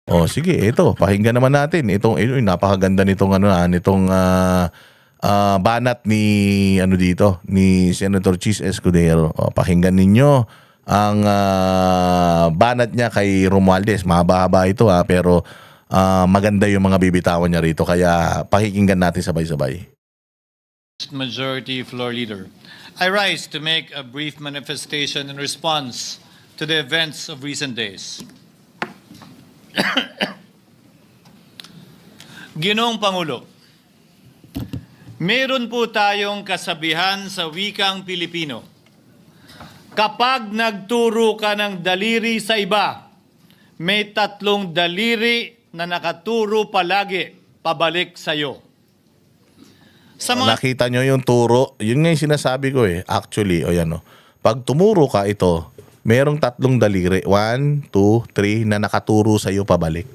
Oh, sige, ito, pakinggan naman natin itong napakaganda nitong banat ni dito, ni Senator Chis Escudero. Oh, pakinggan ninyo ang banat niya kay Romualdez. Mahaba-haba ito pero maganda yung mga bibitawan niya rito kaya pakikinggan natin sabay-sabay. Majority Floor Leader. I rise to make a brief manifestation in response to the events of recent days. Ginoong Pangulo, meron po tayong kasabihan sa wikang Pilipino. Kapag nagturo ka ng daliri sa iba, may tatlong daliri na nakaturo palagi pabalik sa iyo. Nakita nyo yung turo, yun nga yung sinasabi ko actually, pag tumuro ka ito, merong tatlong daliri, 1, 2, 3 na nakaturo sa iyo pabalik.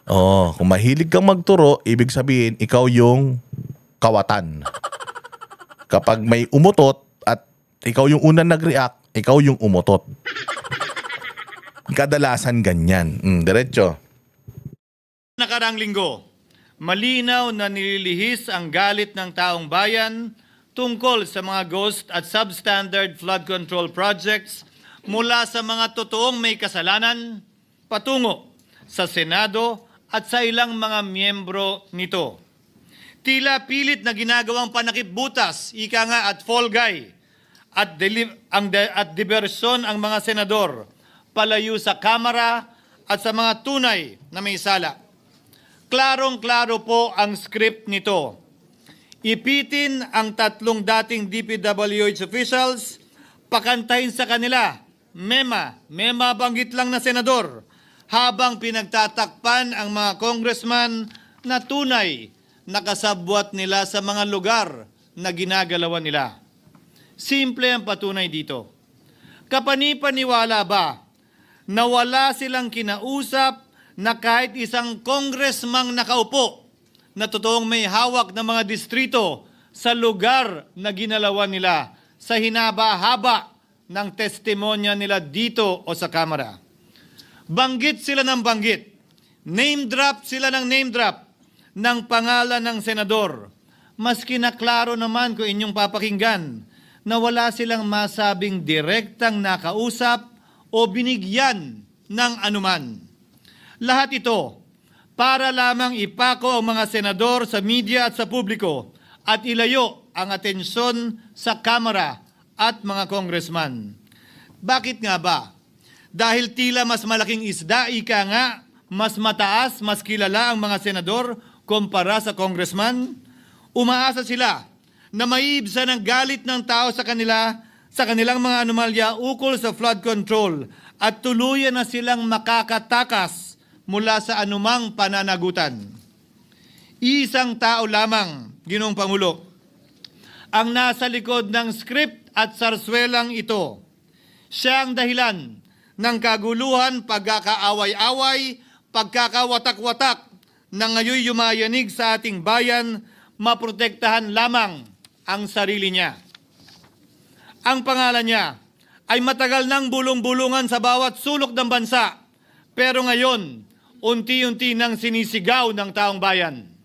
Kung mahilig kang magturo, ibig sabihin ikaw yung kawatan. Kapag may umutot at ikaw yung unang nag-react, ikaw yung umutot. Kadalasan ganyan. Diretso. Nakarang linggo, malinaw na nililihis ang galit ng taong bayan tungkol sa mga ghost at substandard flood control projects mula sa mga totoong may kasalanan patungo sa Senado at sa ilang mga miyembro nito. Tila pilit na ginagawang panakipbutas, ika nga at fall guy, at diversyon ang mga senador palayo sa Kamara at sa mga tunay na may sala. Klarong-klaro po ang script nito. Ipitin ang tatlong dating DPWH officials, pakantahin sa kanila, mema banggit lang na senador, habang pinagtatakpan ang mga congressman na tunay na kasabwat nila sa mga lugar na ginagalawan nila. Simple ang patunay dito. Kapanipaniwala ba na wala silang kinausap na kahit isang congressman nakaupo na totoong may hawak ng mga distrito sa lugar na ginalawan nila sa hinaba-haba ng testimonya nila dito o sa Kamara? Banggit sila ng banggit, name drop sila ng name drop ng pangalan ng senador. Maski na klaro naman kung inyong papakinggan na wala silang masabing direktang nakausap o binigyan ng anuman. Lahat ito para lamang ipako ang mga senador sa media at sa publiko at ilayo ang atensyon sa Kamara at mga congressman. Bakit nga ba? Dahil tila mas malaking isda, ika nga, mas mataas, mas kilala ang mga senador kumpara sa congressman? Umaasa sila na maiibsan ang galit ng tao sa kanilang mga anomalya ukol sa flood control at tuluyan na silang makakatakas mula sa anumang pananagutan. Isang tao lamang, Ginoong Pangulo, ang nasa likod ng script at sarswelang ito. Siya ang dahilan ng kaguluhan, pagkakaaway-away, pagkakawatak-watak na ngayon yumayanig sa ating bayan, maprotektahan lamang ang sarili niya. Ang pangalan niya ay matagal nang bulong-bulungan sa bawat sulok ng bansa, pero ngayon, unti-unti nang sinisigaw ng taong bayan.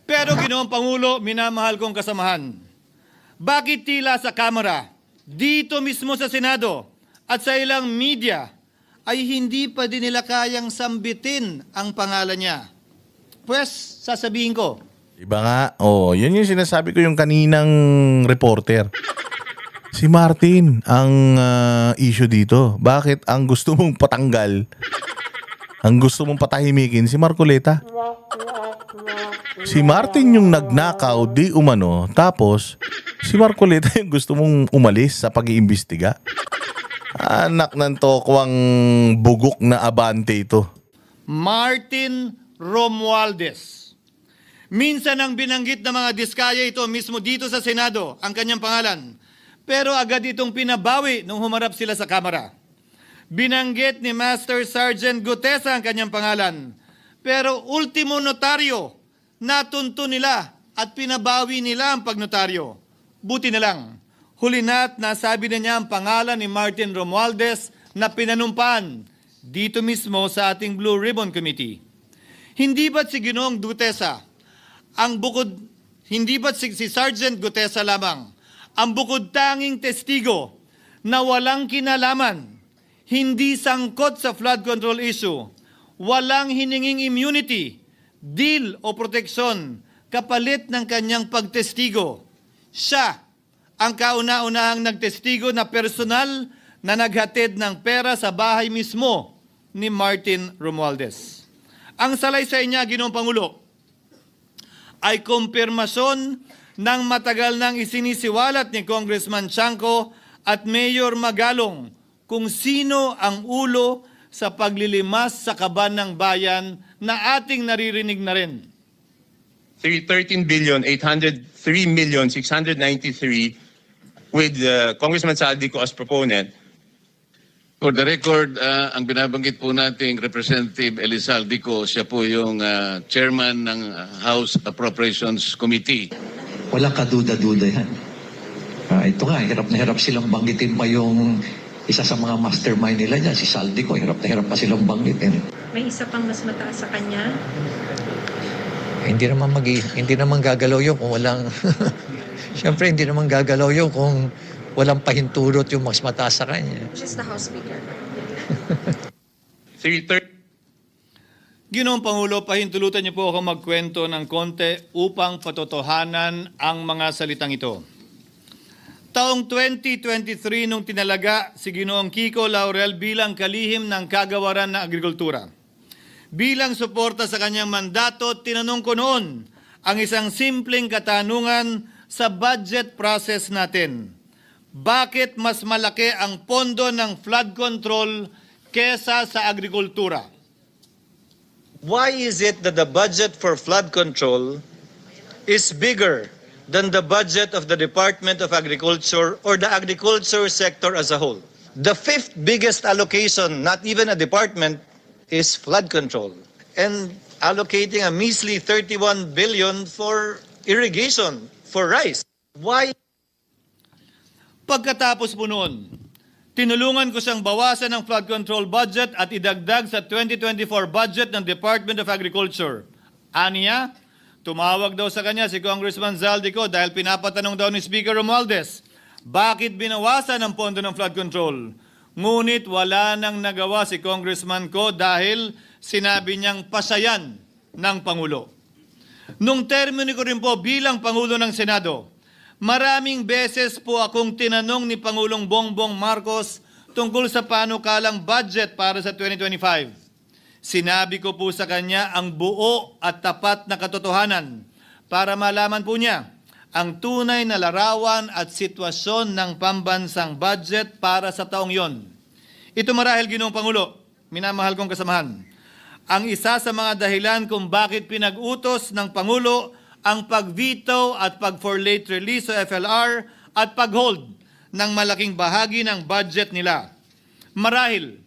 Pero Ginoong Pangulo, minamahal kong kasamahan, bakit tila sa Kamara, dito mismo sa Senado at sa ilang media ay hindi pa din nila kayang sambitin ang pangalan niya? Pues, sasabihin ko. Iba nga, yun yung sinasabi ko yung kaninang reporter. Si Martin ang issue dito. Bakit ang gusto mong patanggal, ang gusto mong patahimikin si Marcoleta? Si Martin yung nagnakaw di umano, tapos si Marcoleta yung gusto mong umalis sa pag-iimbestiga. Anak ng tokwang bugok na abante ito. Martin Romualdez. Minsan ang binanggit ng mga diskaya ito mismo dito sa Senado, ang kanyang pangalan. Pero agad itong pinabawi nung humarap sila sa Kamara. Binanggit ni Master Sergeant Gutesa ang kanyang pangalan. Pero ultimo notaryo, natunto nila at pinabawi nila ang pagnotaryo. Buti na lang, huli na't nasabi na niya ang pangalan ni Martin Romualdez na pinanumpaan dito mismo sa ating Blue Ribbon Committee. Hindi ba't si Ginoong Gutesa hindi ba't si Sergeant Gutesa lamang ang bukod tanging testigo na walang kinalaman, hindi sangkot sa flood control issue, walang hininging immunity, deal o proteksyon kapalit ng kanyang pagtestigo? Siya ang kauna-unahang nagtestigo na personal na naghatid ng pera sa bahay mismo ni Martin Romualdez. Ang salaysay niya, Ginoong Pangulo, ay kumpirmasyon ng matagal nang isinisiwalat ni Congressman Chanco at Mayor Magalong kung sino ang ulo sa paglilimas sa kaban ng bayan na ating naririnig na rin. 13,803,693 with Congressman Saldico as proponent. For the record, ang binabanggit po nating Representative Elizaldico, siya po yung chairman ng House Appropriations Committee. Walang kaduda-duda yan. Ito nga, hirap na hirap silang banggitin pa yung isa sa mga mastermind nila dyan, si Saldico. Hirap na hirap pa silang banggitin. May isa pang mas mataas sa kanya? Hindi naman gagalaw yun kung walang... Siyempre, hindi naman gagalaw yun kung walang pahintulot yung mas mataas sa kanya. Just the House Speaker. Ginoong Pangulo, pahintulutan niyo po ako magkwento ng konti upang patotohanan ang mga salitang ito. Taong 2023 nung tinalaga si Ginoong Kiko Laurel bilang kalihim ng kagawaran ng agrikultura. Bilang suporta sa kanyang mandato, tinanong ko noon ang isang simpleng katanungan sa budget process natin. Bakit mas malaki ang pondo ng flood control kesa sa agrikultura? Why is it that the budget for flood control is bigger than the budget of the Department of Agriculture or the agriculture sector as a whole? The fifth biggest allocation, not even a department, is flood control. And allocating a measly 31 billion for irrigation, for rice. Why? Pagkatapos po noon, tinulungan ko siyang bawasan ng flood control budget at idagdag sa 2024 budget ng Department of Agriculture. Aniya, tumawag daw sa kanya si Congressman Zaldico dahil pinapatanong daw ni Speaker Romualdez, bakit binawasan ang pondo ng flood control? Ngunit wala nang nagawa si Congressman ko dahil sinabi niyang pasayan ng Pangulo. Nung termino ko rin po bilang Pangulo ng Senado, maraming beses po akong tinanong ni Pangulong Bongbong Marcos tungkol sa panukalang budget para sa 2025. Sinabi ko po sa kanya ang buo at tapat na katotohanan para malaman po niya ang tunay na larawan at sitwasyon ng pambansang budget para sa taong yon. Ito marahil, Ginoong Pangulo, minamahal kong kasamahan, ang isa sa mga dahilan kung bakit pinag-utos ng Pangulo ang pag-veto at pag-for late release o FLR at pag-hold ng malaking bahagi ng budget nila. Marahil,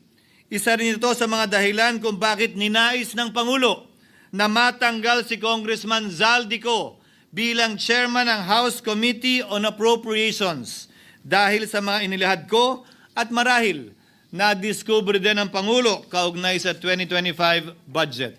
isa rin ito sa mga dahilan kung bakit ninais ng Pangulo na matanggal si Congressman Zaldico bilang chairman ng House Committee on Appropriations dahil sa mga inilahad ko at marahil na-discover din ng Pangulo kaugnay sa 2025 budget.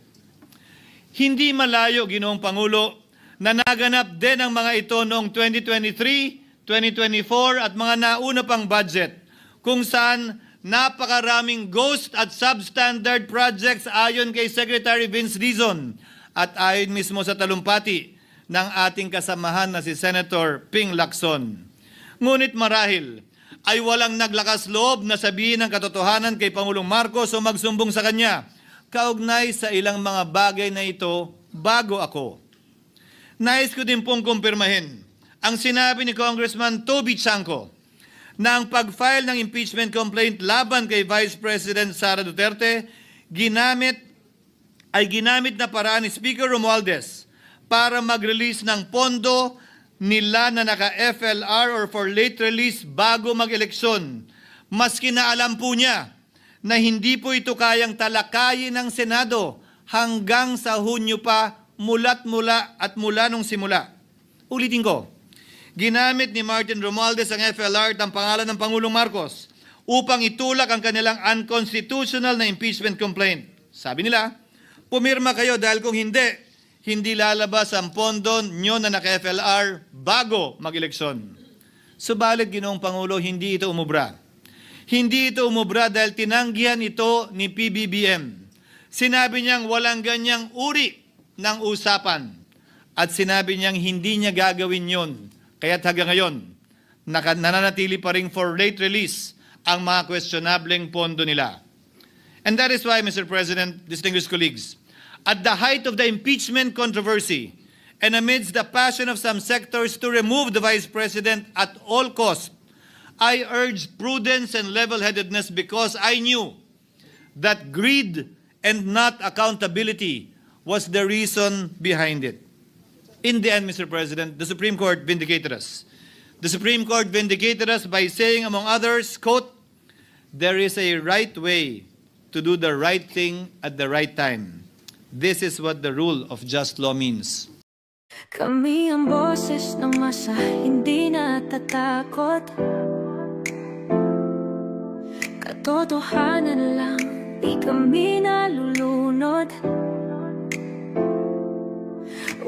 Hindi malayo, Ginoong Pangulo, na naganap din ang mga ito noong 2023, 2024 at mga nauna pang budget kung saan napakaraming ghost at substandard projects ayon kay Secretary Vince Dizon at ayon mismo sa talumpati ng ating kasamahan na si Senator Ping Lacson. Ngunit marahil ay walang naglakas loob na sabihin ang katotohanan kay Pangulong Marcos o magsumbong sa kanya kaugnay sa ilang mga bagay na ito bago ako. Nais ko din pong kumpirmahin ang sinabi ni Congressman Toby Chanco na ang pag-file ng impeachment complaint laban kay Vice President Sara Duterte ginamit na paraan ni Speaker Romualdez para mag-release ng pondo nila na naka-FLR or for late release bago mag-eleksyon. Maski na alam po niya na hindi po ito kayang talakayin ng Senado hanggang sa Hunyo pa mula nung simula. Ulitin ko, ginamit ni Martin Romualdez ang FLR at ang pangalan ng Pangulong Marcos upang itulak ang kanilang unconstitutional na impeachment complaint. Sabi nila, pumirma kayo dahil kung hindi lalabas ang pondo nyo na naka-FLR bago mag-eleksyon. Subalit, Ginoong Pangulo, hindi ito umubra. Hindi ito umubra dahil tinanggihan ito ni PBBM. Sinabi niyang walang ganyang uri ng usapan. At sinabi niyang hindi niya gagawin yon. Kaya't hanggang ngayon, nananatili pa rin for late release ang mga questionableng pondo nila. And that is why, Mr. President, distinguished colleagues, at the height of the impeachment controversy and amidst the passion of some sectors to remove the Vice President at all costs, I urged prudence and level-headedness because I knew that greed and not accountability was the reason behind it. In the end, Mr. President, the Supreme Court vindicated us. The Supreme Court vindicated us by saying, among others, quote, "There is a right way to do the right thing at the right time. This is what the rule of just law means." Kami ang boses ng masa, hindi natatakot. Katotohanan lang, di kami nalulunod.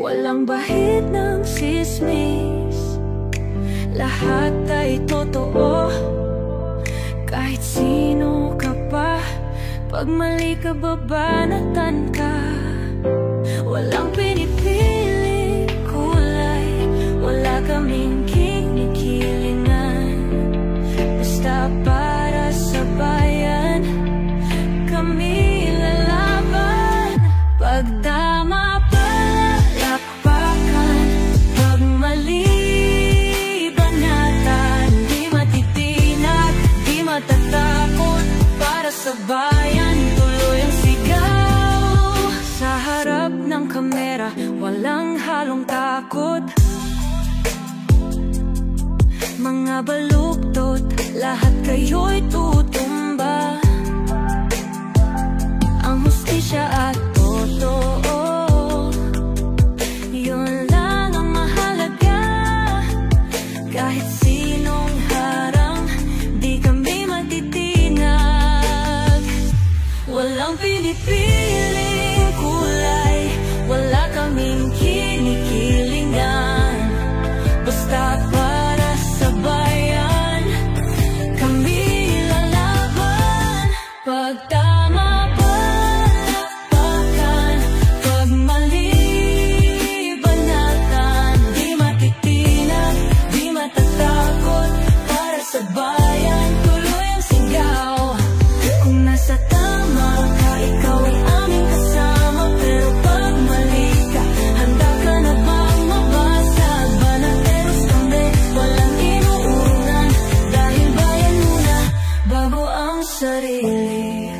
Walang bahid ng sismis, lahat ay totoo. Kahit sino ka pa, pag mali ka babanatan ka. Walang pinipili kulay, wala kaming kinikilingan. Basta para sa bayan, kami lalaban. Pag tama palakpakan, pag mali banatan, di matitinag, di matatakot. Para sa bayan, tuloy ang sigaw. Sa harap ng kamera, walang halong takot. Mga baluktot, lahat kayo'y tutumba. Ang hustisya at totoo, yun lang ang mahalaga. Kahit sinong harang, di kami matitinag. Walang pinipiling kulay, wala kaming kinikilingan. Basta para sa bayan, kami lalaban. Pag tama palakpakan, pag mali banatan, di matitinag, di matatakot. Para sa bayan, tuloy ang sigaw. Kung nasa tama ka, ikaw ay aming kasama. Pero pag mali ka, handa ka na bang mabasag? Banateros kami, walang inuunan. Dahil bayan muna, bago ang sarili.